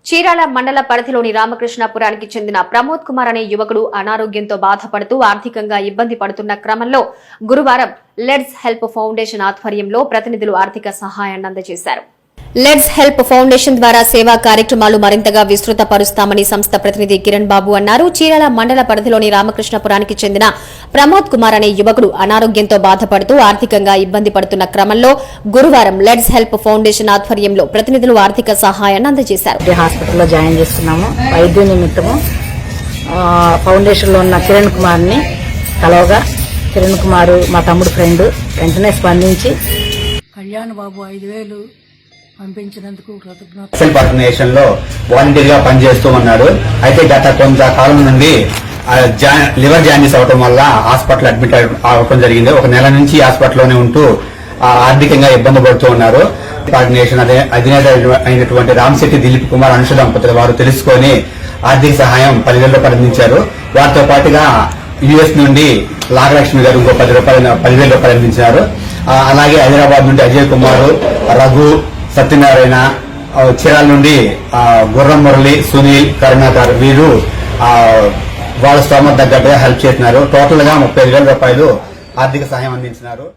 చీరాల మండల పరిధిలోని రామకృష్ణాపురానికి చెందిన ప్రమోద్ కుమార్ అనే యువకుడు అనారోగ్యంతో బాధపడుతూ ఆర్థికంగా ఇబ్బంది పడుతున్న క్రమంలో గురువారం లెట్స్ హెల్ప్ ఫౌండేషన్ ఆధ్వర్యంలో ప్రతినిధులు ఆర్థిక సహాయాన్ని అందజేశారు. లెట్స్ హెల్ప్ ఫౌండేషన్ ద్వారా సేవా కార్యక్రమాలు మరింతగా విస్తృతపరుస్తామని సంస్థ ప్రతినిధి కిరణ్ బాబు అన్నారు. చీరాల మండల పరిధిలోని రామకృష్ణపురానికి చెందిన ప్రమోద్ కుమార్ అనే యువకుడు అనారోగ్యంతో బాధపడుతూ ఆర్థికంగా ఇబ్బంది పడుతున్న క్రమంలో గురువారం లెట్స్ హెల్ప్ ఫౌండేషన్ ఆధ్వర్యంలో ప్రతినిధులు ఆర్థిక సహాయాన్ని అందజేశారు. హాస్పిటల్లో జాయిన్ చేస్తున్నాము. వైద్య నిమిత్తము ఫౌండేషన్ లో ఉన్న కిరణ్ కుమార్ ని కలవగా కిరణ్ కుమార్ మా తమ్ముడు ఫ్రెండ్ వెంటనే స్పందించి కళ్యాణ్ బాబు 5,000 పంపించినందుకు సెల్ఫ్ ఆర్గనైజేషన్ లో వాలంటీర్ గా పనిచేస్తూ ఉన్నాడు. అయితే గత కొంతకాలం నుండి లివర్ జాండీస్ అవడం వల్ల హాస్పిటల్ అడ్మిట్ అవడం జరిగింది. ఒక నెల నుంచి హాస్పిటల్లోనే ఉంటూ ఆర్థికంగా ఇబ్బంది పడుతూ ఉన్నారు. ఆర్గనైజేషన్ అధినేత అయినటువంటి రామశెట్టి దిలీప్ కుమార్ అనుష దంపతులు వారు తెలుసుకొని ఆర్థిక సహాయం 10,000 రూపాయలు అందించారు. వారితో పాటుగా యుఎస్ నుండి నాగలక్ష్మి గారు ఇంకో 10,000 రూపాయలు అందించారు. అలాగే హైదరాబాద్ నుండి అజయ్ కుమార్, రఘు, సత్యనారాయణ, చీరాల నుండి గుర్రం మురళి, సునీల్, కరుణాకర్ వీరు వాళ్ళ స్తోమత తగ్గట్టుగా హెల్ప్ చేస్తున్నారు. టోటల్ గా 35,000 రూపాయలు ఆర్థిక సహాయం అందించినారు.